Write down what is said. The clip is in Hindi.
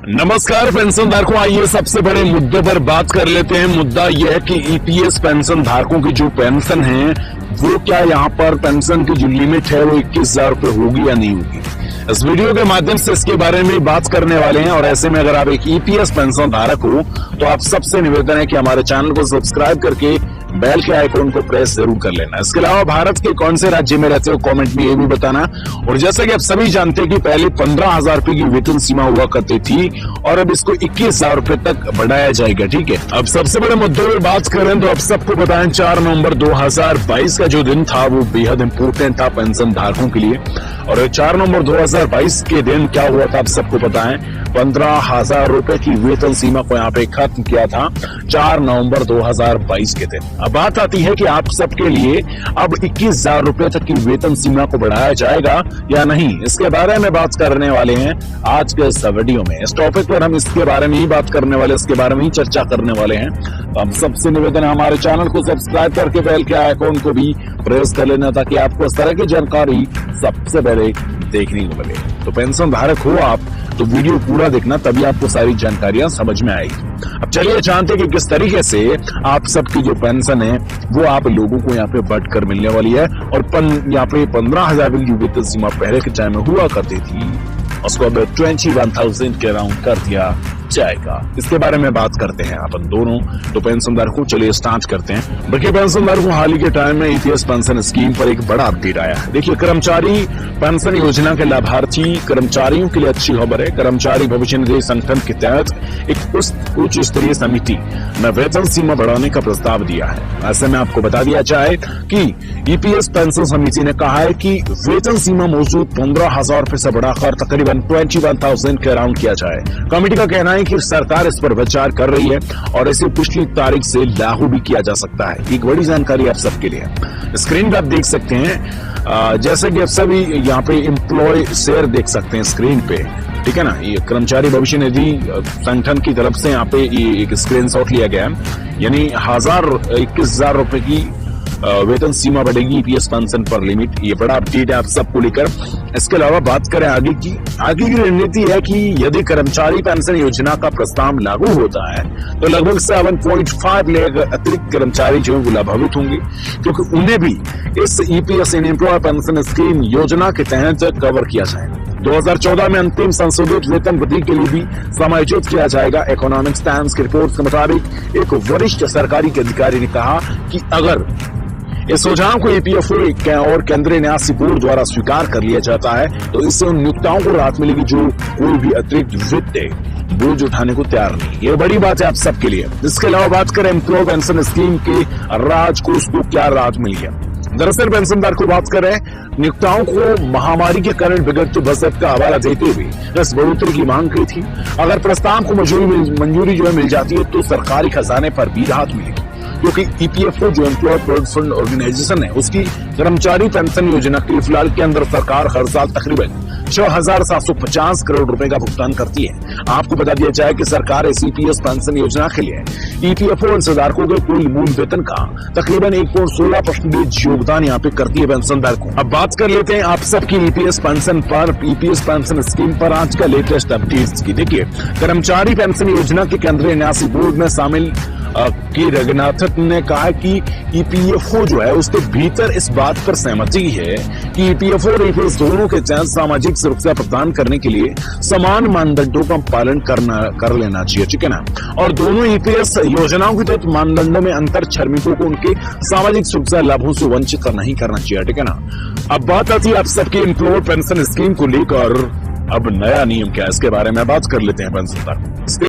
नमस्कार पेंशन धारकों, आइए सबसे बड़े मुद्दे पर बात कर लेते हैं। मुद्दा यह है कि ईपीएस पेंशन धारकों की जो पेंशन है वो क्या यहाँ पर पेंशन की जो लिमिट है वो 21,000 रुपए होगी या नहीं होगी। इस वीडियो के माध्यम से इसके बारे में बात करने वाले हैं। और ऐसे में अगर आप एक ईपीएस पेंशन धारक हो तो आप सबसे निवेदन है कि हमारे चैनल को सब्सक्राइब करके बेल के आइकॉन को प्रेस जरूर कर लेना। इसके अलावा भारत के कौन से राज्य में रहते हो कमेंट में ये भी बताना। और जैसा कि आप सभी जानते हैं कि पहले 15,000 रुपए की वेतन सीमा हुआ करती थी और अब इसको 21,000 रुपए तक बढ़ाया जाएगा। ठीक है, अब सबसे बड़े मुद्दों पर बात करें तो अब सबको बताएं 4 नवंबर 2022 का जो दिन था वो बेहद इंपोर्टेंट था पेंशन धारकों के लिए। और 4 नवंबर 2022 के दिन क्या हुआ था आप सबको पता है। 15,000 रुपए की वेतन सीमा को यहाँ पे खत्म किया था 4 नवंबर 2022 के दिन। अब बात आती है कि आप सबके लिए अब 21,000 रुपए तक की वेतन सीमा को बढ़ाया जाएगा या नहीं। इसके बारे में बात करने वाले हैं आज के इस वीडियो में। इस टॉपिक पर हम इसके बारे में ही बात करने वाले, इसके बारे में ही चर्चा करने वाले हैं। तो हम सबसे निवेदन है हमारे चैनल को सब्सक्राइब करके बेल के आइकॉन को भी प्रेस कर लेना ताकि आपको इस तरह की जानकारी सबसे पहले देखने को मिले। तो पेंशन धारक हो आप तो वीडियो पूरा देखना, तभी आपको सारी जानकारियां समझ में आएगी। अब चलिए जानते हैं कि किस तरीके से आप सबकी जो पेंशन है वो आप लोगों को यहाँ पे बढ़कर मिलने वाली है। और यहाँ पे 15,000 की वेतन सीमा पहले के टाइम में हुआ करती थी, उसको अब 21,000 के अराउंड कर दिया जाएगा। इसके बारे में बात करते हैं अपन दोनों। तो पेंशनधारकों चलिए स्टार्ट करते हैं। देखिए पेंशनधारकों, हाल ही के टाइम में ईपीएस पेंशन स्कीम पर एक बड़ा अपडेट आया है। देखिए कर्मचारी पेंशन योजना के लाभार्थी कर्मचारियों के लिए अच्छी खबर है। कर्मचारी भविष्य निधि संगठन के तहत एक उच्च स्तरीय समिति ने वेतन सीमा बढ़ाने का प्रस्ताव दिया है। ऐसे में आपको बता दिया जाए कि ईपीएस पेंशन समिति ने कहा है कि वेतन सीमा मौजूद 15,000 रुपए से बढ़ाकर तकरीबन 21,000 के अराउंड किया जाए। कमेटी का कहना है कि सरकार इस पर विचार कर रही है और इसे पिछली तारीख से लागू भी किया जा सकता है। एक बड़ी जानकारी आप सबके लिए स्क्रीन पर आप देख सकते हैं। जैसे कि आप सभी यहाँ पे एम्प्लॉय शेयर देख सकते हैं स्क्रीन पे, ठीक है ना। ये कर्मचारी भविष्य निधि संगठन की तरफ से यहाँ पे ये एक स्क्रीनशॉट लिया गया है। यानी 21,000 रुपए की वेतन सीमा बढ़ेगी ईपीएस पेंशन पर लिमिट। ये बड़ा अपडेट है आप सबको लेकर। इसके अलावा बात करें आगे की रणनीति है कि यदि कर्मचारी पेंशन योजना का प्रस्ताव लागू होता है तो लगभग 7.5 लाख अतिरिक्त कर्मचारी जो है लाभान्वित होंगे, क्योंकि उन्हें भी इस ईपीएस एम्प्लॉय पेंशन स्कीम योजना के तहत कवर किया जाएगा। 2014 में अंतिम संशोधित वेतन वृद्धि के लिए भी समायोजित किया जाएगा। इकोनॉमिक्स टाइम्स की रिपोर्ट के मुताबिक एक वरिष्ठ सरकारी के अधिकारी ने कहा कि अगर इस सुझाव को ईपीएफओ और केंद्रीय न्यास बोर्ड द्वारा स्वीकार कर लिया जाता है तो इससे उन नियोक्ताओं को राहत मिलेगी जो कोई भी अतिरिक्त वित्तीय बोझ उठाने को तैयार नहीं। ये बड़ी बात है आप सबके लिए। इसके अलावा बात करें एम्प्लॉय पेंशन स्कीम के राजकोष को क्या राहत मिली है। दरअसल पेंशनधार को बात करें नियोक्ताओं को महामारी के कारण बिगड़ते बजट का हवाला देते हुए इस बढ़ोतरी की मांग की थी। अगर प्रस्ताव को मंजूरी जो है मिल जाती है तो सरकारी खजाने पर भी राहत मिलेगी, क्योंकि ईपीएफओ जो एम्प्लॉय प्रोविडेंट फंड ऑर्गेनाइजेशन है उसकी कर्मचारी पेंशन योजना के लिए फिलहाल के अंदर सरकार हर साल तकरीबन 6,750 करोड़ रुपए का भुगतान करती है। आपको बता दिया जाए कि सरकार इस ईपीएस पेंशन योजना के लिए ईपीएफओ अंशधारकों के कुल मूल वेतन का तकरीबन 1.16% योगदान यहाँ पे करती है पेंशनधारकों। अब बात कर लेते हैं आप सबकी ईपीएस पेंशन स्कीम पर आज का लेटेस्ट अपडेट्स की। देखिए कर्मचारी पेंशन योजना के केंद्रीय न्यास बोर्ड में शामिल की रघुनाथन ने कहा कि ईपीएफओ जो है उसके भीतर इस बात पर सहमति है कि ईपीएफओ और ईपीएस दोनों के तहत सामाजिक सुरक्षा प्रदान करने के लिए समान मानदंडों का पालन कर लेना चाहिए, ठीक है ना। और दोनों ईपीएस योजनाओं के तहत मानदंडों में अंतर श्रमिकों को उनके सामाजिक सुरक्षा लाभों से वंचित नहीं करना चाहिए, ठीक है ना। अब बात आती है आप सबके एम्प्लॉय पेंशन स्कीम को लेकर अब नया नियम क्या है इसके बारे में बात कर लेते हैं पेंशनधारकों।